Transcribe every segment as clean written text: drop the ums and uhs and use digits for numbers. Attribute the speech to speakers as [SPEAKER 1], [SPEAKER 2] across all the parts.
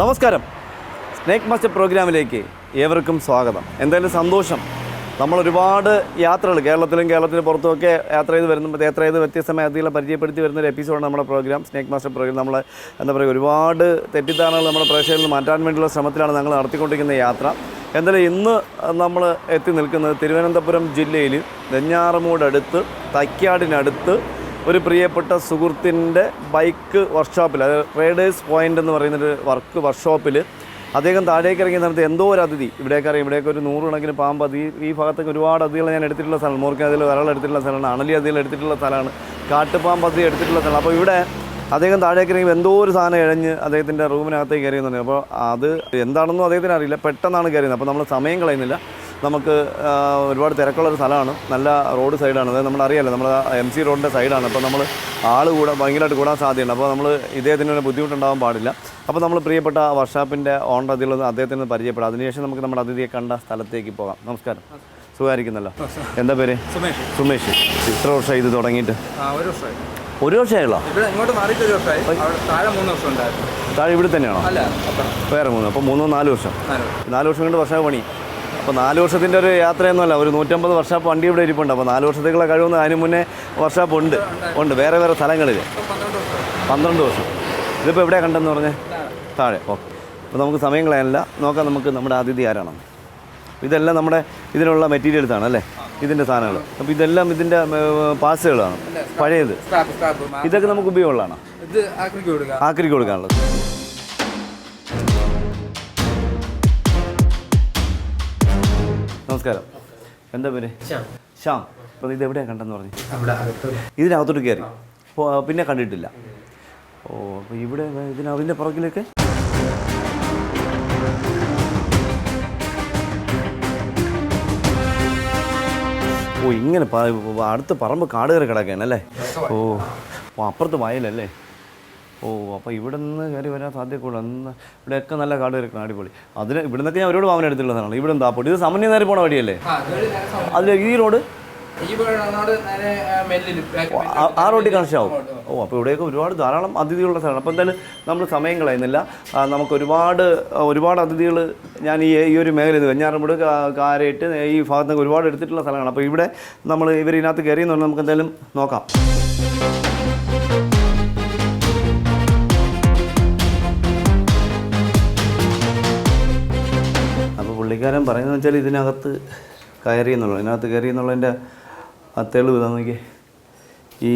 [SPEAKER 1] നമസ്കാരം. Snake master പ്രോഗ്രാമിലേക്ക് ഏവർക്കും സ്വാഗതം. എന്തായാലും സന്തോഷം. നമ്മളൊരുപാട് യാത്രകൾ കേരളത്തിന് പുറത്തുമൊക്കെ യാത്ര ചെയ്ത് വ്യത്യസ്തമായ അതികളെ പരിചയപ്പെടുത്തി വരുന്നൊരു എപ്പിസോഡാണ് നമ്മുടെ പ്രോഗ്രാം, സ്നേക്ക് മാസ്റ്റർ പ്രോഗ്രാം. നമ്മൾ എന്താ പറയുക, ഒരുപാട് തെറ്റിദ്ധാരണകൾ നമ്മുടെ പ്രേക്ഷകരിൽ നിന്ന് മാറ്റാൻ വേണ്ടിയുള്ള ശ്രമത്തിലാണ് ഞങ്ങൾ നടത്തിക്കൊണ്ടിരിക്കുന്ന യാത്ര. എന്തായാലും ഇന്ന് നമ്മൾ എത്തി നിൽക്കുന്നത് തിരുവനന്തപുരം ജില്ലയിൽ വെഞ്ഞാറമൂടടുത്ത് തൈക്കാടിനടുത്ത് ഒരു പ്രിയപ്പെട്ട സുഹൃത്തിൻ്റെ ബൈക്ക് വർക്ക്ഷോപ്പിൽ, അതായത് റൈഡേഴ്സ് പോയിൻ്റ് എന്ന് പറയുന്നൊരു വർക്ക്ഷോപ്പിൽ അദ്ദേഹം താഴേക്ക് ഇറങ്ങിയ സമയത്ത് എന്തോ ഒരു അതിഥി ഇവിടേക്ക് ഒരു 100 കണക്കിന് പാമ്പ് ഈ ഭാഗത്തൊക്കെ ഒരുപാട് അതിഥികൾ ഞാൻ എടുത്തിട്ടുള്ള സ്ഥലം, മൂർക്ക അതിൽ വരൾ എടുത്തിട്ടുള്ള സ്ഥലമാണ്, അണലി അതിൽ എടുത്തിട്ടുള്ള സ്ഥലമാണ്, കാട്ടുപാമ്പ് അതിൽ എടുത്തിട്ടുള്ള സ്ഥലം. അപ്പോൾ ഇവിടെ അദ്ദേഹം താഴേക്ക് ഇറങ്ങി എന്തോ ഒരു സാധനം ഇഴഞ്ഞ് അദ്ദേഹത്തിൻ്റെ റൂമിനകത്തേക്ക് കയറിയെന്ന് പറഞ്ഞു. അപ്പോൾ അത് എന്താണെന്നും അദ്ദേഹത്തിന് അറിയില്ല, പെട്ടെന്നാണ് കയറിയത്. അപ്പോൾ നമ്മൾ സമയം കളയുന്നില്ല. നമുക്ക് ഒരുപാട് തിരക്കുള്ളൊരു സ്ഥലമാണ്, നല്ല റോഡ് സൈഡാണ്, അതായത് നമ്മളറിയാമല്ലോ, നമ്മൾ MC റോഡിൻ്റെ സൈഡാണ്. അപ്പോൾ നമ്മൾ ഭയങ്കരമായിട്ട് കൂടാൻ സാധ്യതയുണ്ട്. അപ്പോൾ നമ്മൾ ഇദ്ദേഹത്തിന് ബുദ്ധിമുട്ടുണ്ടാകാൻ പാടില്ല. അപ്പോൾ നമ്മൾ പ്രിയപ്പെട്ട വർക്ക്ഷോപ്പിൻ്റെ ഓണർ അതിൽ അദ്ദേഹത്തിന് പരിചയപ്പെടാം. അതിനുശേഷം നമുക്ക് നമ്മുടെ അതിഥിയെ കണ്ട സ്ഥലത്തേക്ക് പോകാം. നമസ്കാരം. സുഖമായിരിക്കുന്നല്ലോ? എന്താ പേര്? സുമേഷ്. ഇത്ര വർഷം ഇത് തുടങ്ങിയിട്ട്? 1 വർഷമായുള്ള? താഴെ ഇവിടെ തന്നെയാണോ? വേറെ 3. അപ്പോൾ 3-4 വർഷം. 4 വർഷം കൊണ്ട് വർഷം പണി. അപ്പോൾ 4 വർഷത്തിൻ്റെ ഒരു യാത്രയൊന്നുമല്ല, ഒരു 150 വർഷോപ്പ് വണ്ടി ഇവിടെ ഇരിപ്പുണ്ട്. അപ്പോൾ 4 വർഷത്തേക്കുള്ള കഴിവൊന്നും അതിന് മുന്നേ വർഷോപ്പ് ഉണ്ട് വേറെ സ്ഥലങ്ങളിൽ. 12 വർഷം. ഇതിപ്പോൾ എവിടെയാണ് കണ്ടെന്ന് പറഞ്ഞേ? താഴെ. ഓക്കെ. അപ്പോൾ നമുക്ക് സമയം കളയാനില്ല, നോക്കാം നമുക്ക് നമ്മുടെ അതിഥി ആരാണെന്ന്. ഇതെല്ലാം നമ്മുടെ ഇതിനുള്ള മെറ്റീരിയൽസാണ് അല്ലേ, ഇതിൻ്റെ സാധനങ്ങൾ. അപ്പോൾ ഇതെല്ലാം ഇതിൻ്റെ പാസുകളാണ്, പഴയത്. ഇതൊക്കെ നമുക്ക് ഉപയോഗമുള്ളതാണ്, ആക്രിക്ക് കൊടുക്കാനുള്ളത്. നമസ്കാരം. എന്താ പേര്? ശ്യാം. അപ്പോൾ ഇത് എവിടെയാണ് കണ്ടെന്ന് പറഞ്ഞു? ഇതിനകത്തോട്ട് കയറി പിന്നെ കണ്ടിട്ടില്ല. ഓ, അപ്പോൾ ഇവിടെ അതിൻ്റെ പുറകിലേക്ക് ഇങ്ങനെ അടുത്ത് പറമ്പ് കാട് കയറി കിടക്കുകയാണല്ലേ? ഓ, അപ്പുറത്ത് വയലല്ലേ? ഓ, അപ്പോൾ ഇവിടെ നിന്ന് കയറി വരാൻ സാധ്യതയുള്ളൂ. ഇവിടെയൊക്കെ നല്ല കാട് കയറി അടിപൊളി. ഇവിടെ നിന്നൊക്കെ ഞാൻ ഒരുപാട് വാഹനം എടുത്തിട്ടുള്ളതാണ്. ഇവിടെ എന്താ പൊടി? ഇത് സാമാന്യ നേരെ പോണ വഴിയല്ലേ? അതിൽ ഈ റോഡ് ആ റോഡിൽ കണക്ഷൻ ആവും. ഓ, അപ്പോൾ ഇവിടെയൊക്കെ ധാരാളം അതിഥികളുള്ള സ്ഥലമാണ്. അപ്പോൾ എന്തായാലും നമ്മൾ സമയം കളയുന്നില്ല. നമുക്ക് ഒരുപാട് അതിഥികൾ ഞാൻ ഈ ഒരു മേഖലയിൽ വെഞ്ഞാറമൂട്, കാരേറ്റ്, ഈ ഭാഗത്തൊക്കെ ഒരുപാട് എടുത്തിട്ടുള്ള സ്ഥലമാണ്. അപ്പോൾ ഇവിടെ ഇവരിതിനകത്ത് കയറിയെന്ന് പറഞ്ഞാൽ നമുക്ക് എന്തായാലും നോക്കാം. അപ്പോൾ പുള്ളിക്കാരൻ പറയുന്നത് വെച്ചാൽ ഇതിനകത്ത് കയറിയെന്നുള്ളതിൻ്റെ തെളിവ് നോക്കി. ഈ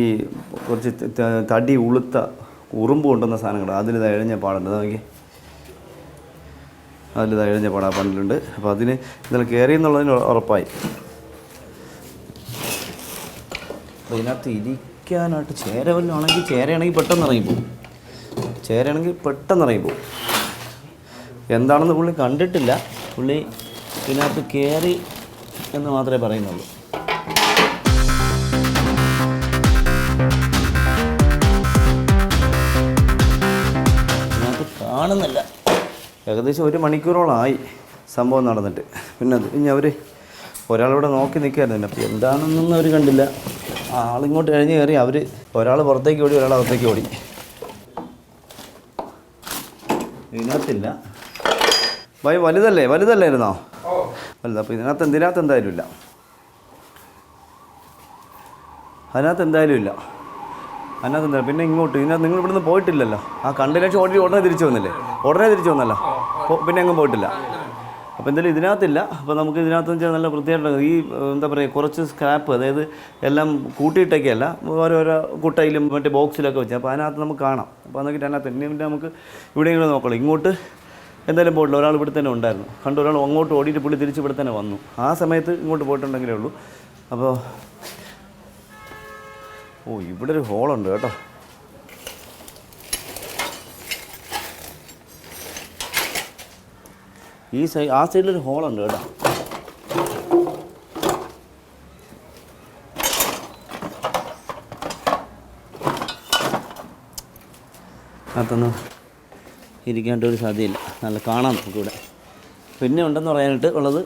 [SPEAKER 1] കുറച്ച് തടി ഉളുത്ത ഉറുമ്പ് കൊണ്ടുവന്ന സാധനങ്ങൾ അതിലിത് ഇഴഞ്ഞ പാടുണ്ട്. നോക്കി, അതിലിത് ഇഴഞ്ഞ പാടാ പണ്ടിലുണ്ട്. അപ്പോൾ അതിന് ഇതിൽ കയറിയെന്നുള്ളതിന് ഉറപ്പായി. അപ്പോൾ ഇതിനകത്ത് ഇരിക്കാനായിട്ട് ചേരയാണെങ്കിൽ പെട്ടെന്ന് ഇറങ്ങിപ്പോവും. എന്താണെന്ന് പുള്ളി കണ്ടിട്ടില്ല. പുള്ളി ഇതിനകത്ത് കയറി എന്ന് മാത്രമേ പറയുന്നുള്ളൂ. ഇതിനകത്ത് കാണുന്നില്ല. ഏകദേശം 1 മണിക്കൂറോളമായി സംഭവം നടന്നിട്ട്. പിന്നെ ഇനി ഒരാളിവിടെ നോക്കി നിൽക്കുകയായിരുന്നു. അപ്പോൾ എന്താണെന്നൊന്നും അവർ കണ്ടില്ല. ആളിങ്ങോട്ട് കഴിഞ്ഞ് കയറി. ഒരാൾ പുറത്തേക്ക് ഓടി, ഒരാൾ അകത്തേക്ക് ഓടി. ഇതിനകത്തില്ല. വലുതല്ലായിരുന്നോ? വലുത്. അപ്പോൾ ഇതിനകത്ത് എന്തായാലും ഇല്ല. പിന്നെ ഇങ്ങോട്ട് നിങ്ങൾ ഇവിടുന്ന് പോയിട്ടില്ലല്ലോ. ആ കണ്ടിലേക്ക് ഉടനെ തിരിച്ചു വന്നല്ലോ. പിന്നെ എങ്ങും പോയിട്ടില്ല. അപ്പോൾ എന്തായാലും ഇതിനകത്തില്ല. അപ്പോൾ നമുക്ക് ഇതിനകത്ത് വെച്ചാൽ നല്ല വൃത്തിയായിട്ട് ഈ എന്താ പറയുക, കുറച്ച് സ്ക്രാപ്പ്, അതായത് എല്ലാം കൂട്ടിയിട്ടൊക്കെയല്ല, ഓരോരോ കുട്ടയിലും മറ്റേ ബോക്സിലൊക്കെ വെച്ചാൽ. അപ്പോൾ അതിനകത്ത് നമുക്ക് കാണാം. അപ്പോൾ എന്നിട്ട് അതിനകത്ത് പിന്നെ നമുക്ക് ഇവിടെയെങ്കിലും നോക്കണം. ഇങ്ങോട്ട് എന്തായാലും പോയിട്ടില്ല. ഒരാൾ ഇവിടെ തന്നെ ഉണ്ടായിരുന്നു. ഒരാൾ അങ്ങോട്ട് ഓടിയിട്ട് പുള്ളി തിരിച്ച് ഇവിടെ തന്നെ വന്നു. ആ സമയത്ത് ഇങ്ങോട്ട് പോയിട്ടുണ്ടെങ്കിലേ ഉള്ളൂ. അപ്പോൾ ഇവിടെ ഒരു ഹോളുണ്ട് കേട്ടോ. ആ സൈഡിലൊരു ഹോളുണ്ട് കേട്ടോ. അതൊന്നും ഇരിക്കാനായിട്ടൊരു സാധ്യതയില്ല. നല്ല കാണാം നമുക്കിവിടെ. പിന്നെ ഉണ്ടെന്ന് പറയാനായിട്ട് ഉള്ളത്,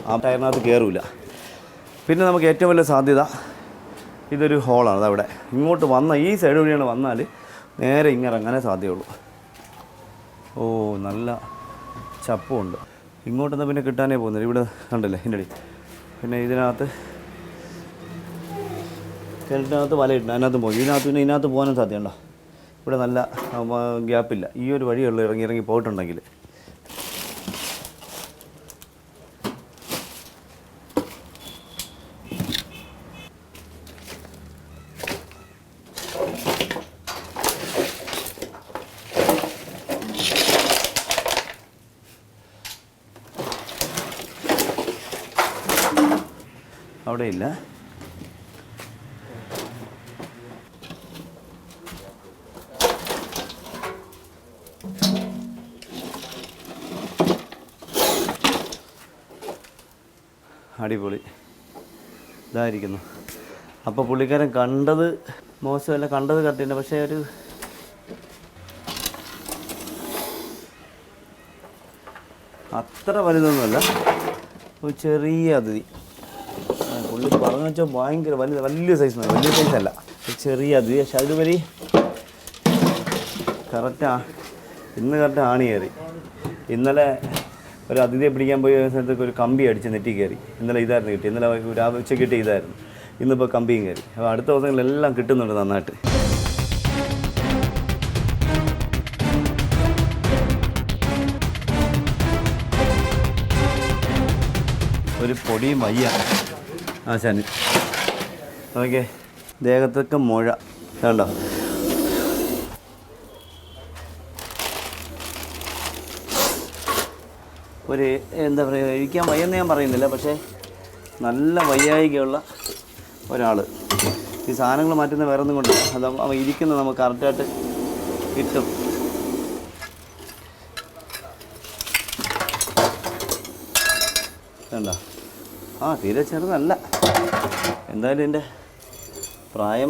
[SPEAKER 1] ആ ടയറിനകത്ത് കയറില്ല. പിന്നെ നമുക്ക് ഏറ്റവും വലിയ സാധ്യത ഇതൊരു ഹോളാണ്. അതവിടെ ഇങ്ങോട്ട് വന്ന ഈ സൈഡ് വഴിയാണ് വന്നാൽ നേരെ ഇങ്ങനെ ഇറങ്ങാനേ സാധ്യതയുള്ളൂ. ഓ നല്ല ചപ്പുണ്ട്. ഇങ്ങോട്ടൊന്നും പിന്നെ കിട്ടാനേ പോകുന്നില്ല. ഇവിടെ കണ്ടില്ലേ ഇതിൻ്റെ അടി. പിന്നെ ഇതിനകത്ത് കിണറ്റിനകത്ത് വലയിട്ടുണ്ട്, അതിനകത്ത് പോയി. പിന്നെ ഇതിനകത്ത് പോകാനും സാധ്യതയുണ്ടോ? ഇവിടെ നല്ല ഗ്യാപ്പില്ല. ഈ ഒരു വഴിയുള്ളൂ ഇറങ്ങി പോയിട്ടുണ്ടെങ്കിൽ. അവിടെ ഇല്ല. അടിപൊളി ഇതായിരിക്കുന്നു. അപ്പോൾ പുള്ളിക്കാരൻ കണ്ടത് മോശമല്ല, കണ്ടത് കറക്റ്റില്ല. പക്ഷേ ഒരു അത്ര വലുതൊന്നുമല്ല, ഒരു ചെറിയ അതിഥി. പുള്ളി പറഞ്ഞു വെച്ചാൽ ഭയങ്കര വലിയ സൈസ്, വലിയ സൈസല്ല, ചെറിയ അതിഥി. പക്ഷെ അതുവരെ ഇന്ന് കറക്റ്റ് ആണി കയറി. ഇന്നലെ ഒരു അതിഥിയെ പിടിക്കാൻ പോയ സ്ഥലത്തേക്ക് ഒരു കമ്പി അടിച്ച് നെറ്റി കയറി. ഇന്നലെ ഇതായിരുന്നു കിട്ടി. ഇന്നലെ ഉച്ചയ്ക്ക് കിട്ടി ഇതായിരുന്നു. ഇന്നിപ്പോൾ കമ്പിയും കയറി. അപ്പോൾ അടുത്ത ദിവസങ്ങളിലെല്ലാം കിട്ടുന്നുണ്ട് നന്നായിട്ട്. ഒരു പൊടിയും വയ്യ ആശാന്. ഓക്കെ, ദേഹത്തൊക്കെ മുഴ കണ്ടോ. ഒരു എന്താ പറയുക, ഇരിക്കാൻ വയ്യെന്ന് ഞാൻ പറയുന്നില്ല, പക്ഷേ നല്ല വയ്യായികയുള്ള ഒരാൾ. ഈ സാധനങ്ങൾ മാറ്റുന്ന വേറെ ഒന്നും കൊണ്ടില്ല, അത് അവ ഇരിക്കുന്നത് നമുക്ക് കറക്റ്റായിട്ട് കിട്ടും. വേണ്ട, തീരെ ചെറുതല്ല. എന്തായാലും എൻ്റെ പ്രായം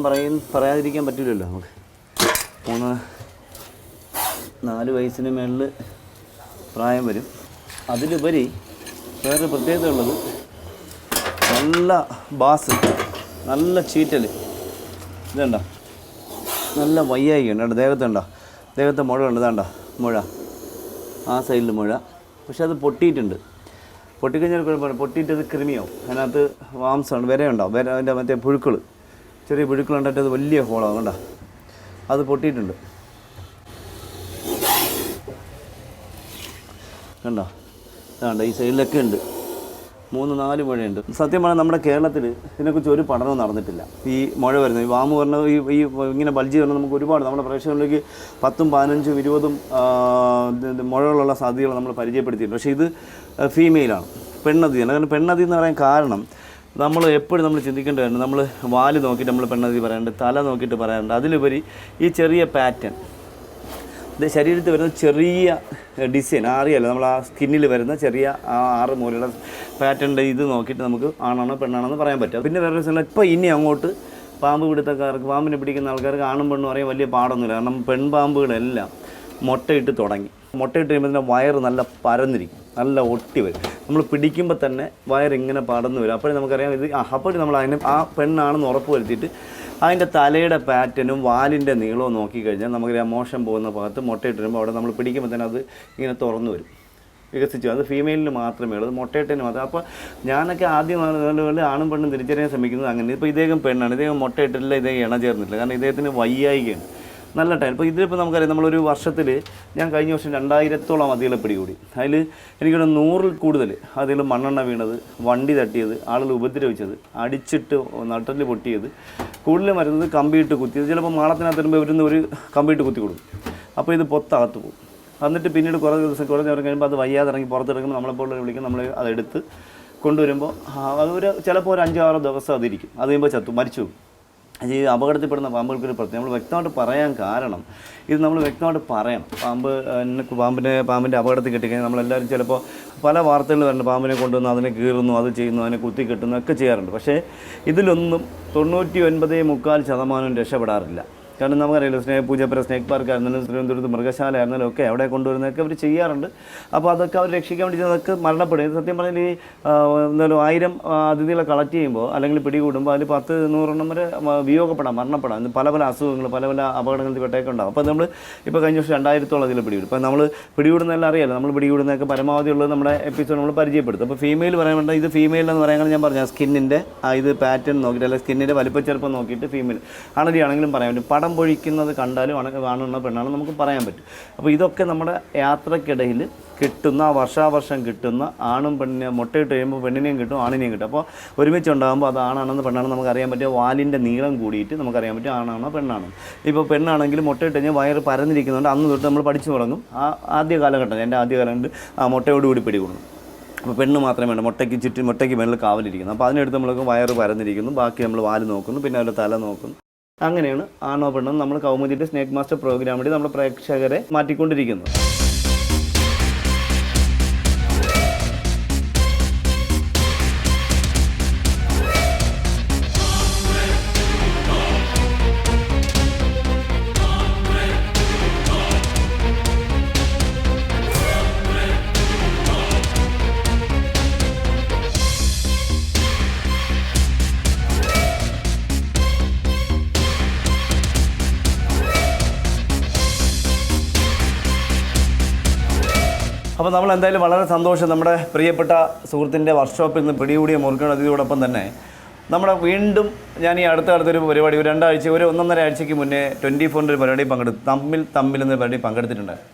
[SPEAKER 1] പറയാതിരിക്കാൻ പറ്റില്ലല്ലോ നമുക്ക്. 3-4 വയസ്സിന് മേളിൽ പ്രായം വരും. അതിലുപരി വേറൊരു പ്രത്യേകത ഉള്ളത്, നല്ല ബാസ്, നല്ല ചീറ്റൽ. ഇതുണ്ട, നല്ല വയ്യായികയുണ്ട്. ദേഹത്തുണ്ടോ, ദേഹത്തെ മുഴ ഉണ്ട്. ഇതാണ്ട മുഴ, ആ സൈഡിൽ മുഴ. പക്ഷെ അത് പൊട്ടിയിട്ടുണ്ട്. പൊട്ടിക്കഴിഞ്ഞാൽ കുഴപ്പമില്ല, പൊട്ടിയിട്ടത് കൃമിയാവും. അതിനകത്ത് വാംസാണ്, വിരയുണ്ടാവും. വിര, അതിൻ്റെ മറ്റേ പുഴുക്കൾ, ചെറിയ പുഴുക്കളുണ്ടായിട്ട് അത് വലിയ ഹോളാവും. കണ്ടോ, അത് പൊട്ടിയിട്ടുണ്ട്. കണ്ടോ, അതാണ്ട് ഈ സൈഡിലൊക്കെ ഉണ്ട്. 3-4 മുഴയുണ്ട്. സത്യം പറഞ്ഞാൽ നമ്മുടെ കേരളത്തിൽ ഇതിനെക്കുറിച്ച് ഒരു പഠനവും നടന്നിട്ടില്ല. ഈ മുഴ വരുന്നത്, ഈ വാമ് വരുന്നത്, ഈ ഇങ്ങനെ ബൾജി വരുന്നത് നമുക്ക് ഒരുപാട് നമ്മുടെ പ്രേക്ഷകരിലേക്ക് 10, 15, 20 മുഴകളുള്ള സാധ്യതകൾ നമ്മൾ പരിചയപ്പെടുത്തിയിട്ടുണ്ട്. പക്ഷേ ഇത് ഫീമെയിലാണ്, പെണ്ണതിയാണ്. കാരണം പെണ്ണതി എന്ന് പറയാൻ കാരണം നമ്മൾ എപ്പോഴും നമ്മൾ ചിന്തിക്കേണ്ടതാണ്, നമ്മൾ വാല് നോക്കിയിട്ട് നമ്മൾ പെണ്ണതി പറയാറുണ്ട്, തല നോക്കിയിട്ട് പറയാറുണ്ട്. അതിലുപരി ഈ ചെറിയ പാറ്റേൺ, ഇത് ശരീരത്തിൽ വരുന്ന ചെറിയ ഡിസൈൻ, അറിയാലോ, നമ്മൾ ആ സ്കിന്നിൽ വരുന്ന ചെറിയ 6 മൂലയുടെ പാറ്റേണിൻ്റെ ഇത് നോക്കിയിട്ട് നമുക്ക് ആണാണോ പെണ്ണാണെന്ന് പറയാൻ പറ്റും. പിന്നെ വേറൊരു സ്ഥലം, ഇപ്പോൾ ഇനി അങ്ങോട്ട് പാമ്പ് പിടുത്തക്കാർക്ക്, പാമ്പിനെ പിടിക്കുന്ന ആൾക്കാർക്ക് ആണും പെണ്ണും പറയാൻ വലിയ പാടൊന്നുമില്ല. കാരണം പെൺപാമ്പുകളെല്ലാം മുട്ടയിട്ട് തുടങ്ങി. മുട്ടയിട്ട് കഴിയുമ്പോൾ തന്നെ വയറ് നല്ല പരന്നിരിക്കും, നല്ല ഒട്ടി വരും. നമ്മൾ പിടിക്കുമ്പോൾ തന്നെ വയറിങ്ങനെ പടന്നു വരും. അപ്പോഴും നമുക്കറിയാം ഇത് അപ്പോഴും നമ്മൾ അതിനെ ആ പെണ്ണാണെന്ന് ഉറപ്പ് വരുത്തിയിട്ട് അതിൻ്റെ തലയുടെ പാറ്റേണും വാലിൻ്റെ നീളവും നോക്കിക്കഴിഞ്ഞാൽ നമുക്കറിയാം മോശം പോകുന്ന ഭാഗത്ത് മുട്ടയിട്ട് വരുമ്പോൾ അവിടെ നമ്മൾ പിടിക്കുമ്പോൾ തന്നെ അത് ഇങ്ങനെ തുറന്നു വരും, വികസിച്ചു. അത് ഫീമെയിലിന് മാത്രമേ ഉള്ളൂ, മുട്ടയിട്ടതിന് മാത്രം. അപ്പോൾ ഞാനൊക്കെ ആദ്യം ആണും പെണ്ണും തിരിച്ചറിയാൻ ശ്രമിക്കുന്നത് അങ്ങനെ. ഇപ്പോൾ ഇദ്ദേഹം പെണ്ണാണ്, ഇദ്ദേഹം മുട്ടയിട്ടില്ല, ഇദ്ദേഹം ഇണ ചേർന്നിട്ടില്ല. കാരണം ഇദ്ദേഹത്തിന് വയ്യായികയാണ്, നല്ല ടൈം. ഇപ്പോൾ ഇതിലിപ്പോൾ നമുക്കറിയാം, നമ്മളൊരു വർഷത്തിൽ ഞാൻ കഴിഞ്ഞ വർഷം 2000-ഓളം അതികളെ പിടികൂടി. അതിൽ എനിക്കൊരു 100-ൽ കൂടുതൽ അതിൽ മണ്ണെണ്ണ വീണത്, വണ്ടി തട്ടിയത്, ആളുകൾ ഉപദ്രവിച്ചത്, അടിച്ചിട്ട് നട്ടല് പൊട്ടിയത്, കൂടുതലും വരുന്നത് കമ്പിയിട്ട് കുത്തിയത്. ചിലപ്പോൾ മാളത്തിനകത്ത് വരുമ്പോൾ ഇവരുന്ന് ഒരു കമ്പിയിട്ട് കുത്തി കൊടുക്കും. അപ്പോൾ ഇത് പൊത്തകത്ത് പോകും. എന്നിട്ട് പിന്നീട് കുറേ നേരം കഴിയുമ്പോൾ അത് വയ്യാതെ ഇറങ്ങി പുറത്തിറങ്ങുമ്പോൾ നമ്മളെപ്പോൾ വിളിക്കും. നമ്മൾ അതെടുത്ത് കൊണ്ടുവരുമ്പോൾ അതൊരു ചിലപ്പോൾ ഒരു 5-6 ദിവസം അതിരിക്കും. അത് കഴിയുമ്പോൾ മരിച്ചു പോകും. ഈ അപകടത്തിൽപ്പെടുന്ന പാമ്പുകൾക്കൊരു പ്രത്യേകം നമ്മൾ വ്യക്തമായിട്ട് പറയാൻ കാരണം, ഇത് നമ്മൾ വ്യക്തമായിട്ട് പറയണം. പാമ്പിൻ്റെ അപകടത്തിൽ കിട്ടിക്കഴിഞ്ഞാൽ നമ്മളെല്ലാവരും ചിലപ്പോൾ പല വാർത്തകൾ വരുന്നുണ്ട്, പാമ്പിനെ കൊണ്ടുവന്ന് അതിനെ കീറുന്നു, അത് ചെയ്യുന്നു, അതിനെ കുത്തി കെട്ടുന്നു ഒക്കെ ചെയ്യാറുണ്ട്. പക്ഷേ ഇതിലൊന്നും 99.3% രക്ഷപ്പെടാറില്ല. കാരണം നമുക്കറിയില്ല പൂജപ്പുര സ്നേക്ക് പാർക്ക് ആയിരുന്നാലും തിരുവനന്തപുരത്ത് മൃഗശാല ആയിരുന്നാലും ഒക്കെ അവിടെ കൊണ്ടുവരുന്നതൊക്കെ അവർ ചെയ്യാറുണ്ട്. അപ്പോൾ അതൊക്കെ അവർ രക്ഷിക്കാൻ വേണ്ടി അതൊക്കെ മരണപ്പെടും. സത്യം പറഞ്ഞാൽ ഈ എന്തായാലും 1000 അതിഥികളെ കളക്ട് ചെയ്യുമ്പോൾ അല്ലെങ്കിൽ പിടികൂടുമ്പോൾ അതിൽ 10-100 വരെ വിയോഗപ്പെടാം, മരണപ്പെടാം. പല പല അസുഖങ്ങൾ, പല പല അപകടങ്ങളിൽ പെട്ടൊക്കെ ഉണ്ടാകും. അപ്പോൾ നമ്മൾ ഇപ്പോൾ കഴിഞ്ഞ വർഷം 2000-ഓളം അതിൽ പിടികൂടും. ഇപ്പോൾ നമ്മൾ പിടികൂടുന്നതെല്ലാം അറിയാമല്ലോ, നമ്മൾ പിടികൂടുന്നതൊക്കെ പരമാവധി ഉള്ളത് നമ്മുടെ എപ്പിസോഡ് നമ്മൾ പരിചയപ്പെടുത്തും. അപ്പോൾ ഫീമെയിൽ പറയാൻ ഇത് ഫീമെയിൽ എന്ന് പറയുന്നത് ഞാൻ പറഞ്ഞ സ്കിന്നിൻ്റെ ഇത് പാറ്റേൺ നോക്കിയിട്ട് അല്ലെങ്കിൽ സ്കിന്നിൻ്റെ വലിപ്പച്ചെറുപ്പം നോക്കിയിട്ട് ഫീമെയിൽ ആണെങ്കിലും പറയാൻ പറ്റും. പടം പൊഴിക്കുന്നത് കണ്ടാലും ആണെന്ന പെണ്ണാണ് നമുക്ക് പറയാൻ പറ്റും. അപ്പോൾ ഇതൊക്കെ നമ്മുടെ യാത്രക്കിടയിൽ കിട്ടുന്ന വർഷാവർഷം കിട്ടുന്ന ആണും പെണ്ണിനെ മുട്ടയിട്ട് കഴിയുമ്പോൾ പെണ്ണിനെയും കിട്ടും ആണിനെയും കിട്ടും. അപ്പോൾ ഒരുമിച്ചുണ്ടാകുമ്പോൾ അത് ആണാണെന്ന് പെണ്ണാണെന്ന് നമുക്കറിയാൻ പറ്റും. വാലിൻ്റെ നീളം കൂടിയിട്ട് നമുക്കറിയാൻ പറ്റും ആണാണോ പെണ്ണാണോ. ഇപ്പോൾ പെണ്ണാണെങ്കിൽ മുട്ടയിട്ട് കഴിഞ്ഞാൽ വയറ് പരന്നിരിക്കുന്നുണ്ട്. അന്ന് തൊട്ട് നമ്മൾ പഠിച്ചു തുടങ്ങും. ആദ്യ കാലഘട്ടം, എൻ്റെ ആദ്യ കാലഘട്ടം മുട്ടയോടുകൂടി പിടികൂടുന്നു. അപ്പോൾ പെണ്ണ് മാത്രമേ വേണ്ട, മുട്ടയ്ക്ക് മേളിൽ കാവലിരിക്കുന്നു. അപ്പോൾ അതിനെടുത്ത് നമ്മൾക്ക് വയറ് പരന്നിരിക്കുന്നു, ബാക്കി നമ്മൾ വാല് നോക്കുന്നു, പിന്നെ അവരുടെ തല നോക്കുന്നു. അങ്ങനെയാണ് ആണോ പെണ്ണോ നമ്മൾ കൗമുദിയുടെ സ്നേക്ക് മാസ്റ്റർ പ്രോഗ്രാം വേണ്ടി നമ്മുടെ പ്രേക്ഷകരെ മാറ്റിക്കൊണ്ടിരിക്കുന്നത്. അപ്പോൾ നമ്മൾ എന്തായാലും വളരെ സന്തോഷം, നമ്മുടെ പ്രിയപ്പെട്ട സുഹൃത്തിൻ്റെ വർക്ക്ഷോപ്പിൽ നിന്ന് പിടികൂടിയ മുറുക്കൻ അതിഥിയോടൊപ്പം തന്നെ നമ്മുടെ വീണ്ടും ഞാൻ ഈ അടുത്ത കാലത്തൊരു പരിപാടി 1.5 ആഴ്ചയ്ക്ക് മുന്നേ 24-ൻ്റെ ഒരു പരിപാടി തമ്മിൽ എന്ന പരിപാടി പങ്കെടുത്തിട്ടുണ്ടായിരുന്നു.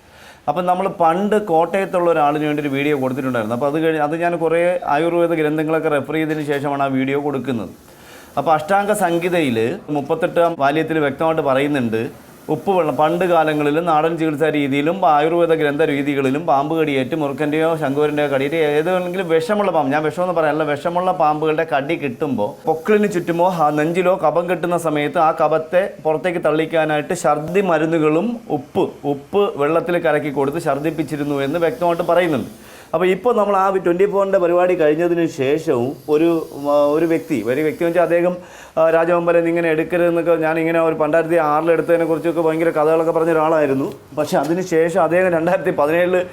[SPEAKER 1] അപ്പം നമ്മൾ പണ്ട് കോട്ടയത്തുള്ള ഒരാളിന് വേണ്ടി ഒരു വീഡിയോ കൊടുത്തിട്ടുണ്ടായിരുന്നു. അപ്പോൾ അത് ഞാൻ കുറേ ആയുർവേദ ഗ്രന്ഥങ്ങളൊക്കെ റെഫർ ചെയ്തതിന് ശേഷമാണ് ആ വീഡിയോ കൊടുക്കുന്നത്. അപ്പോൾ അഷ്ടാംഗ സംഹിതയിൽ 38-ാം വാല്യത്തിൽ വ്യക്തമായിട്ട് പറയുന്നുണ്ട്, ഉപ്പുവെള്ളം പണ്ട് കാലങ്ങളിൽ നാടൻ ചികിത്സാ രീതിയിലും ആയുർവേദ ഗ്രന്ഥ രീതികളിലും പാമ്പ് കടിയേറ്റ് മുറുക്കൻ്റെയോ ശങ്കുവരൻ്റെയോ കടിയേറ്റ് ഏതെങ്കിലും വിഷമുള്ള പാമ്പ്, ഞാൻ വിഷമെന്ന് പറയാനല്ല, വിഷമുള്ള പാമ്പുകളുടെ കടി കിട്ടുമ്പോൾ പൊക്കിളിന് ചുറ്റുമോ നെഞ്ചിലോ കഫം കിട്ടുന്ന സമയത്ത് ആ കഫത്തെ പുറത്തേക്ക് തള്ളിക്കാനായിട്ട് ഛർദി മരുന്നുകളും ഉപ്പ് വെള്ളത്തിൽ കലക്കി കൊടുത്ത് ഛർദ്ദിപ്പിച്ചിരുന്നു എന്ന് വ്യക്തമായിട്ട് പറയുന്നുണ്ട്. അപ്പോൾ ഇപ്പോൾ നമ്മൾ ആ 24-ൻ്റെ പരിപാടി കഴിഞ്ഞതിന് ശേഷവും ഒരു വ്യക്തി വെച്ചാൽ അദ്ദേഹം രാജവമ്പലം ഇങ്ങനെ എടുക്കരുതെന്നൊക്കെ ഞാനിങ്ങനെ ഒരു 2006 എടുത്തതിനെ കുറിച്ചൊക്കെ ഭയങ്കര കഥകളൊക്കെ പറഞ്ഞ ഒരാളായിരുന്നു. പക്ഷേ അതിന് ശേഷം അദ്ദേഹം 2017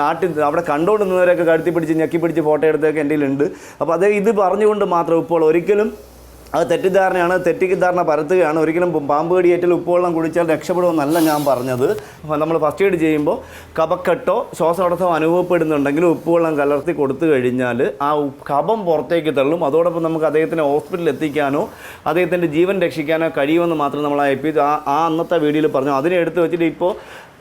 [SPEAKER 1] നാട്ടിൽ അവിടെ കണ്ടുകൊണ്ടിരുന്നവരൊക്കെ കഴുത്തി പിടിച്ച് ഞെക്കി പിടിച്ച് ഫോട്ടോ എടുത്തൊക്കെ എൻ്റെ കയ്യിലുണ്ട്. അപ്പോൾ അദ്ദേഹം ഇത് പറഞ്ഞുകൊണ്ട് മാത്രം ഇപ്പോൾ ഒരിക്കലും അത് തെറ്റിദ്ധാരണയാണ്, തെറ്റിദ്ധാരണ പരത്തുകയാണ്. ഒരിക്കലും പാമ്പ് കടിയേറ്റൽ ഉപ്പുവെള്ളം കുടിച്ചാൽ രക്ഷപ്പെടുമെന്നല്ല ഞാൻ പറഞ്ഞത്. നമ്മൾ ഫസ്റ്റ് എയ്ഡ് ചെയ്യുമ്പോൾ കഫക്കെട്ടോ ശ്വാസതടസ്സമോ അനുഭവപ്പെടുന്നുണ്ടെങ്കിൽ ഉപ്പുവെള്ളം കലർത്തി കൊടുത്തു കഴിഞ്ഞാൽ ആ കഫം പുറത്തേക്ക് തള്ളും. അതോടൊപ്പം നമുക്ക് അദ്ദേഹത്തിനെ ഹോസ്പിറ്റലിൽ എത്തിക്കാനോ അദ്ദേഹത്തിൻ്റെ ജീവൻ രക്ഷിക്കാനോ കഴിയുമെന്ന് മാത്രം നമ്മൾ ആ അന്നത്തെ വീഡിയോയിൽ പറഞ്ഞു. അതിനെ എടുത്ത് വെച്ചിട്ട് ഇപ്പോൾ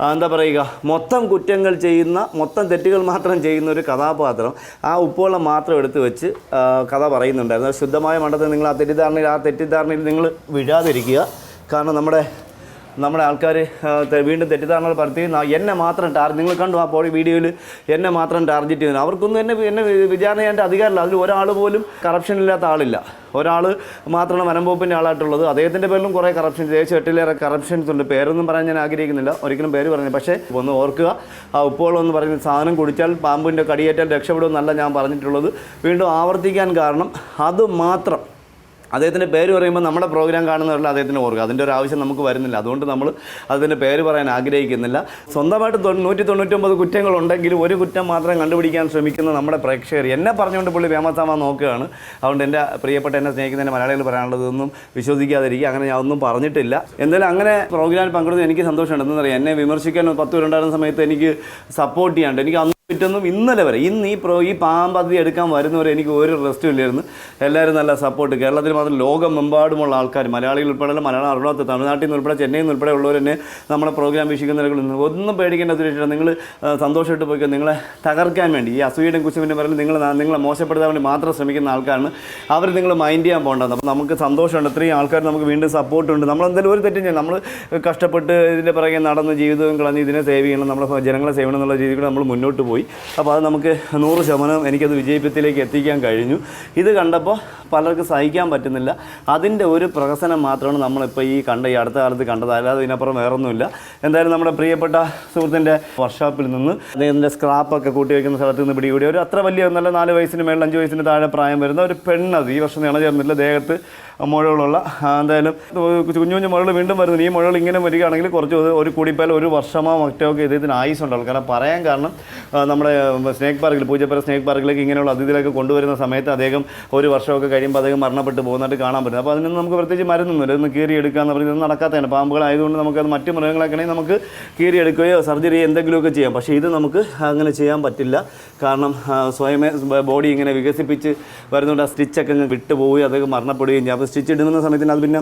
[SPEAKER 1] എന്താ പറയുക, മൊത്തം കുറ്റങ്ങൾ ചെയ്യുന്ന, മൊത്തം തെറ്റുകൾ മാത്രം ചെയ്യുന്ന ഒരു കഥാപാത്രം ആ ഉപ്പുവെള്ളം മാത്രം എടുത്ത് വെച്ച് കഥ പറയുന്നുണ്ടായിരുന്നു. ശുദ്ധമായ മണ്ഡലത്തിൽ നിങ്ങൾ ആ തെറ്റിദ്ധാരണയിൽ നിങ്ങൾ വിടാതിരിക്കുക. കാരണം നമ്മുടെ ആൾക്കാർ വീണ്ടും തെറ്റിദ്ധാരണകൾ പരത്തി എന്നെ മാത്രം നിങ്ങൾ കണ്ടു ആ വീഡിയോയിൽ എന്നെ മാത്രം ടാർഗറ്റ് ചെയ്യുന്നു. അവർക്കൊന്നും എന്നെ വിചാരണ ചെയ്യേണ്ട അധികാരമില്ല. അതിൽ ഒരാൾ പോലും കറപ്ഷൻ ഇല്ലാത്ത ആളില്ല. ഒരാൾ മാത്രമാണ് വനംവകുപ്പിൻ്റെ ആളായിട്ടുള്ളത്. അദ്ദേഹത്തിൻ്റെ പേരിലും കുറേ കറപ്ഷൻ, ദേശം 8-ലേറെ കറപ്ഷൻസ് ഉണ്ട്. പേരൊന്നും പറയാൻ ഞാൻ ആഗ്രഹിക്കുന്നില്ല, ഒരിക്കലും പേര് പറഞ്ഞു. പക്ഷേ ഒന്ന് ഓർക്കുക, ആ ഉപ്പുവെള്ളം എന്ന് പറയുന്ന സാധനം കുടിച്ചാൽ പാമ്പിൻ്റെ കടിയേറ്റാൽ രക്ഷപ്പെടുമെന്നല്ല ഞാൻ പറഞ്ഞിട്ടുള്ളത്. വീണ്ടും ആവർത്തിക്കാൻ കാരണം അത് മാത്രം. അദ്ദേഹത്തിൻ്റെ പേര് പറയുമ്പോൾ നമ്മുടെ പ്രോഗ്രാം കാണുന്നവരല്ല അദ്ദേഹത്തിന് ഓർക്കുക, അതിൻ്റെ ഒരു ആവശ്യം നമുക്ക് വരുന്നില്ല. അതുകൊണ്ട് നമ്മൾ അതിൻ്റെ പേര് പറയാൻ ആഗ്രഹിക്കുന്നില്ല. സ്വന്തമായിട്ട് 199 കുറ്റങ്ങളുണ്ടെങ്കിലും ഒരു കുറ്റം മാത്രം കണ്ടുപിടിക്കാൻ ശ്രമിക്കുന്ന നമ്മുടെ പ്രേക്ഷകർ എന്നെ പറഞ്ഞുകൊണ്ട് പുള്ളി ഫേമസാവാൻ നോക്കുകയാണ്. അതുകൊണ്ട് എൻ്റെ പ്രിയപ്പെട്ട എന്നെ സ്നേഹിക്കുന്നതിൻ്റെ മലയാളികൾ പറയാനുള്ളതൊന്നും വിശ്വസിക്കാതിരിക്കുക. അങ്ങനെ ഞാൻ ഒന്നും പറഞ്ഞിട്ടില്ല. എന്തായാലും അങ്ങനെ പ്രോഗ്രാമിൽ പങ്കെടുത്ത് എനിക്ക് സന്തോഷമുണ്ട്. എന്തെന്നറിയാം, എന്നെ വിമർശിക്കാൻ 10 പേരുണ്ടായിരുന്ന സമയത്ത് എനിക്ക് സപ്പോർട്ട് ചെയ്യാണ്ട് എനിക്ക് പറ്റൊന്നും ഇന്നലെ വരെ ഈ പാമ്പതി എടുക്കാൻ വരുന്നവരെ എനിക്ക് ഒരു റെസ്റ്റും ഇല്ലായിരുന്നു. എല്ലാവരും നല്ല സപ്പോർട്ട്. കേരളത്തിൽ മാത്രം ലോകമെമ്പാടുമുള്ള ആൾക്കാർ, മലയാളികൾ ഉൾപ്പെടെ, മലയാളം അറിയാത്ത തമിഴ്നാട്ടിൽ നിന്ന് ഉൾപ്പെടെ, ചെന്നൈയിൽ നിന്ന് ഉൾപ്പെടെ ഉള്ളവർ തന്നെ നമ്മുടെ പ്രോഗ്രാം വീക്ഷിക്കുന്നവരിൽ ഒന്നും പേടിക്കേണ്ട സുരക്ഷിത. നിങ്ങൾ സന്തോഷമായിട്ട് പോയിക്കോ. നിങ്ങളെ തകർക്കാൻ വേണ്ടി, ഈ അസൂയയുടെയും കുശുവിൻ്റെ പേരിൽ നിങ്ങളെ മോശപ്പെടുത്താൻ വേണ്ടി മാത്രം ശ്രമിക്കുന്ന ആൾക്കാരാണ് അവർ. നിങ്ങൾ മൈൻഡ് ചെയ്യാൻ പോകേണ്ടത്. അപ്പോൾ നമുക്ക് സന്തോഷമുണ്ട്, ഇത്രയും ആൾക്കാർ നമുക്ക് വീണ്ടും സപ്പോർട്ടുണ്ട്. നമ്മളെന്തായാലും ഒരു തെറ്റും ചെയ്യണം. നമ്മൾ കഷ്ടപ്പെട്ട് ഇതിൻ്റെ പിറകെ നടന്ന് ജീവിതവും കളഞ്ഞ് ഇതിനെ സേവ് ചെയ്യണം, നമ്മളെ ജനങ്ങളെ സേവനം എന്നുള്ള രീതിയിൽ നമ്മൾ മുന്നോട്ട് പോയി. പോയി. അപ്പോൾ അത് നമുക്ക് 100% എനിക്കത് വിജയത്തിലേക്ക് എത്തിക്കാൻ കഴിഞ്ഞു. ഇത് കണ്ടപ്പോൾ പലർക്കും സഹിക്കാൻ പറ്റുന്നില്ല. അതിൻ്റെ ഒരു പ്രഹസനം മാത്രമാണ് നമ്മളിപ്പോൾ ഈ അടുത്ത കാലത്ത് കണ്ടത്. അല്ലാതെ ഇതിനപ്പുറം വേറൊന്നുമില്ല. എന്തായാലും നമ്മുടെ പ്രിയപ്പെട്ട സുഹൃത്തിൻ്റെ വർക്ക്ഷോപ്പിൽ നിന്ന് അദ്ദേഹത്തിൻ്റെ സ്ക്രാപ്പൊക്കെ കൂട്ടി വയ്ക്കുന്ന സ്ഥലത്ത് നിന്ന് പിടികൂടി ഒരു അത്ര വലിയ ഒന്നല്ല 4 വയസ്സിന് മേളിൽ 5 വയസ്സിന് താഴെ പ്രായം വരുന്ന ഒരു പെണ്ണത് ഈ വർഷം ഇണചേർന്നില്ല. ദേഹത്ത് മുഴകളുള്ള എന്തായാലും കുഞ്ഞു കുഞ്ഞു മുഴകൾ വീണ്ടും വരുന്നു. ഈ മുഴകൾ ഇങ്ങനെ വരികയാണെങ്കിൽ കുറച്ച് ഒരു കൂടിപ്പാൽ 1 വർഷമോ മറ്റോ ഒക്കെ ഇദ്ദേഹത്തിന് ആയുസ് ഉണ്ടാവും. കാരണം പറയാൻ കാരണം നമ്മുടെ സ്നേക്ക് പാർക്കിൽ പൂജപ്പുര സ്നേക്ക് പാർക്കിലേക്ക് ഇങ്ങനെയുള്ള അതിഥികളൊക്കെ കൊണ്ടുവരുന്ന സമയത്ത് അദ്ദേഹം 1 വർഷമൊക്കെ കഴിയുമ്പോൾ അദ്ദേഹം മരണപ്പെട്ട് പോകുന്നതായിട്ട് കാണാൻ പറ്റും. അപ്പോൾ അതിനൊന്നും നമുക്ക് പ്രത്യേകിച്ച് മരുന്നൊന്നുമില്ല. ഇതൊന്ന് കീറിയെടുക്കുക എന്ന് പറഞ്ഞാൽ ഇതൊന്നും നടക്കാത്തതാണ്. പാമ്പുകളായതുകൊണ്ട് നമുക്കത് മറ്റ് മൃഗങ്ങളൊക്കെ ആണെങ്കിൽ നമുക്ക് കീറിയെടുക്കുകയോ സർജറി എന്തെങ്കിലുമൊക്കെ ചെയ്യാം. പക്ഷേ ഇത് നമുക്ക് അങ്ങനെ ചെയ്യാൻ പറ്റില്ല. കാരണം സ്വയമേ ബോഡി ഇങ്ങനെ വികസിപ്പിച്ച് വരുന്നുണ്ട്. ആ സ്റ്റിച്ചൊക്കെ അങ്ങ് വിട്ടുപോയി അദ്ദേഹം മരണപ്പെടുകയും ചെയ്യും. അപ്പോൾ സ്റ്റിച്ച് ഇടുന്ന സമയത്തിന് അത് പിന്നെ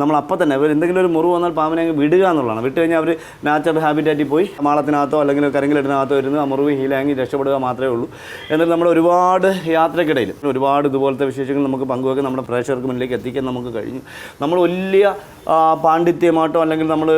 [SPEAKER 1] നമ്മളപ്പം തന്നെ എന്തെങ്കിലും ഒരു മുറിവ് വന്നാൽ പാമ്പിനെ അങ്ങ് വിടുക എന്നുള്ളതാണ്. വിട്ട് കഴിഞ്ഞാൽ അവർ നാച്ചുറൽ ഹാബിറ്റാറ്റിൽ പോയി മാളത്തിനകത്തോ അല്ലെങ്കിൽ കരിങ്കലിനകത്തോ ഇരുന്ന് ആ മുറിവ് ഹീലാങ്ങി രക്ഷപ്പെടുക മാത്രമേ ഉള്ളൂ. എന്നിട്ട് നമ്മൾ ഒരുപാട് യാത്രക്കിടയിൽ ഒരുപാട് ഇതുപോലത്തെ വിശേഷങ്ങൾ നമുക്ക് പങ്കുവെക്കാൻ നമ്മുടെ പ്രേക്ഷകർക്ക് മുന്നിലേക്ക് എത്തിക്കാൻ നമുക്ക് കഴിഞ്ഞു. നമ്മൾ വലിയ പാണ്ഡിത്യമായിട്ടോ അല്ലെങ്കിൽ നമ്മൾ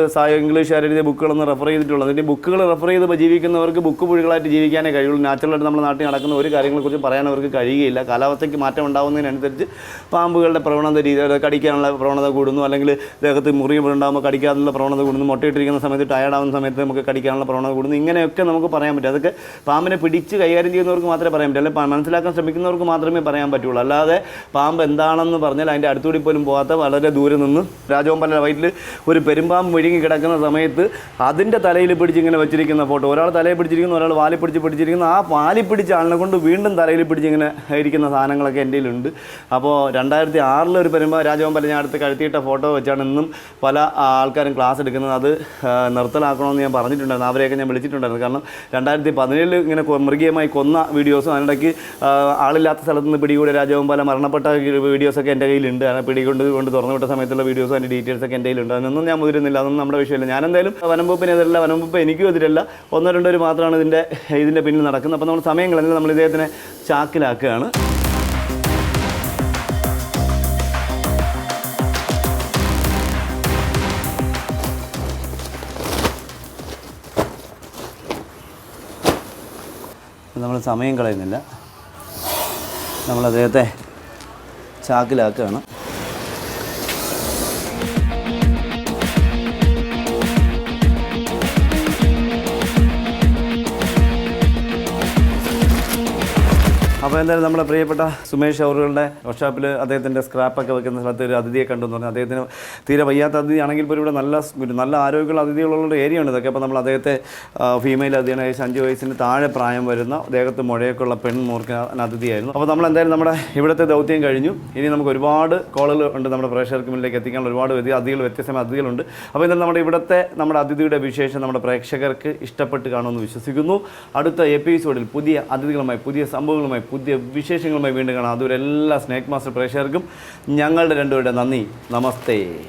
[SPEAKER 1] ഇംഗ്ലീഷുകാർ എഴുതിയ ബുക്കുകളൊന്നും റെഫർ ചെയ്തിട്ടുള്ളത്. അതിൻ്റെ ബുക്കുകൾ റെഫർ ചെയ്ത് ജീവിക്കുന്നവർക്ക് ബുക്ക് പുഴുകളായിട്ട് ജീവിക്കാനേ കഴിയുള്ളൂ. നാച്ചുറലായിട്ട് നമ്മുടെ നാട്ടിൽ നടക്കുന്ന ഒരു കാര്യങ്ങളെക്കുറിച്ച് പറയാൻ അവർക്ക് കഴിയുകയില്ല. കാലാവസ്ഥയ്ക്ക് മാറ്റം ഉണ്ടാകുന്നതിനനുസരിച്ച് പാമ്പുകളുടെ പ്രവണത രീതി കടിക്കാനുള്ള പ്രവണത കൂടുന്നു, അല്ലെങ്കിൽ ദേഹത്ത് മുറിവുണ്ടാകുമ്പോൾ കടിക്കാനുള്ള പ്രവണത കൂടുന്നു, മുട്ടയിട്ടിരിക്കുന്ന സമയത്ത് ടയർഡാവുന്ന സമയത്ത് നമുക്ക് കടിക്കാനുള്ള പ്രവണത കൂടുന്നു. ഇങ്ങനെയൊക്കെ നമുക്ക് പറയാൻ പറ്റും. അതൊക്കെ പാമ്പിനെ പിടിച്ച് കൈകാര്യം ചെയ്യുന്നവർക്ക് മാത്രമേ പറയാൻ പറ്റൂ. അല്ലെങ്കിൽ മനസ്സിലാക്കാൻ ശ്രമിക്കുന്നവർക്ക് മാത്രമേ പറയാൻ പറ്റുള്ളൂ. അല്ലാതെ പാമ്പ് എന്താണെന്ന് പറഞ്ഞാൽ അതിൻ്റെ അടുത്തുകൂടി പോലും പോകാത്ത വളരെ ദൂരെ നിന്ന് രാജഗോപാലൻ്റെ വയറ്റിൽ ഒരു പെരുമ്പാമ്പ് വിഴുങ്ങി കിടക്കുന്ന സമയത്ത് അതിൻ്റെ തലയിൽ പിടിച്ചിങ്ങനെ വെച്ചിരിക്കുന്ന ഫോട്ടോ, ഒരാൾ തലയിൽ പിടിച്ചിരിക്കുന്നു, ഒരാൾ വാലി പിടിച്ചിരിക്കുന്നു. ആ വാലി പിടിച്ച ആളിനെ കൊണ്ട് വീണ്ടും തലയിൽ പിടിച്ചിങ്ങനെ ഇരിക്കുന്ന സാധനങ്ങളൊക്കെ എൻ്റെ കയ്യിലുണ്ട്. അപ്പോൾ 2006 ഒരു രാജഗോപാലൻ ഞാൻ അടുത്ത് കഴുത്തിയിട്ട ഫോട്ടോ വെച്ചാണ് ഇന്നും പല ആൾക്കാരും ക്ലാസ് എടുക്കുന്നത്. അത് നിർത്തലാക്കണമെന്ന് ഞാൻ പറഞ്ഞിട്ടുണ്ടായിരുന്നു. അവരെയൊക്കെ ഞാൻ വിളിച്ചിട്ടുണ്ടായിരുന്നു. കാരണം 2017 ഇങ്ങനെ മൃഗീയമായി കൊന്ന വീഡിയോസും അതിനിടയ്ക്ക് ആളില്ലാത്ത സ്ഥലത്ത് നിന്ന് പിടികൂടി രാജഗോപാലൻ മരണപ്പെട്ട വീഡിയോസൊക്കെ എൻ്റെ കയ്യിലുണ്ട്. അങ്ങനെ കൊണ്ട് തുറന്നുവിട്ട സമയത്തുള്ള വീഡിയോസും അതിൻ്റെ ഡീറ്റെയിൽസൊക്കെ എൻ്റെ കയ്യിലുണ്ട്. അതിനൊന്നും ഞാൻ മുതിരുന്നില്ല. അതൊന്നും നമ്മുടെ വിഷയമില്ല. ഞാൻ എന്തായാലും വനംവകുപ്പിനെതിരല്ല, വനംവകുപ്പ് എനിക്കും എതിരല്ല. 1-2 പേര് മാത്രമാണ് ഇതിൻ്റെ പിന്നിൽ നടക്കുന്നത്. അപ്പോൾ നമ്മൾ സമയം കളഞ്ഞ് നമ്മൾ ഇദ്ദേഹത്തിനെ ചാക്കിലാക്കുകയാണ്. നമ്മൾ സമയം കളയുന്നില്ല. നമ്മൾ അദ്ദേഹത്തെ ചാക്കിലാക്കുകയാണ്. അപ്പോൾ എന്തായാലും നമ്മുടെ പ്രിയപ്പെട്ട സുമേഷ് അവറുകളുടെ വർക്ക്ഷോപ്പിൽ അദ്ദേഹത്തിൻ്റെ സ്ക്രാപ്പൊക്കെ വെക്കുന്ന സ്ഥലത്ത് ഒരു അതിഥിയെ കണ്ടെന്ന് പറഞ്ഞു. അദ്ദേഹത്തിന് തീരെ വയ്യാത്ത അതിഥി ആണെങ്കിൽ പോലും ഇവിടെ നല്ല ആരോഗ്യമുള്ള അതിഥികളുള്ള ഏരിയ ഉണ്ട് ഇതൊക്കെ. അപ്പോൾ നമ്മൾ അദ്ദേഹത്തെ ഫീമെയിൽ അതിഥിയാണ്. 5 വയസ്സിന് താഴെ പ്രായം വരുന്ന ദേഹത്ത് മുഴയൊക്കെ ഉള്ള പെൺമൂർഖൻ അതിഥിയായിരുന്നു. അപ്പോൾ നമ്മൾ എന്തായാലും നമ്മുടെ ഇവിടുത്തെ ദൗത്യം കഴിഞ്ഞു. ഇനി നമുക്ക് ഒരുപാട് കോളുകൾ ഉണ്ട് നമ്മുടെ പ്രേക്ഷകർക്ക് മുന്നിലേക്ക് എത്തിക്കാനുള്ള ഒരുപാട് വ്യത്യസ്തമായ അതിഥികളുണ്ട്. അപ്പോൾ എന്തായാലും നമ്മുടെ അതിഥിയുടെ വിശേഷം നമ്മുടെ പ്രേക്ഷകർക്ക് ഇഷ്ടപ്പെട്ട് കാണുമെന്ന് വിശ്വസിക്കുന്നു. അടുത്ത എപ്പിസോഡിൽ പുതിയ അതിഥികളുമായി, പുതിയ സംഭവങ്ങളുമായി, പുതിയ വിശേഷങ്ങളുമായി വീണ്ടും കാണാം. അതുവരെ എല്ലാ സ്നേക്ക് മാസ്റ്റർ പ്രേക്ഷകർക്കും ഞങ്ങളുടെ 2 പേരുടെ നന്ദി. നമസ്തേ.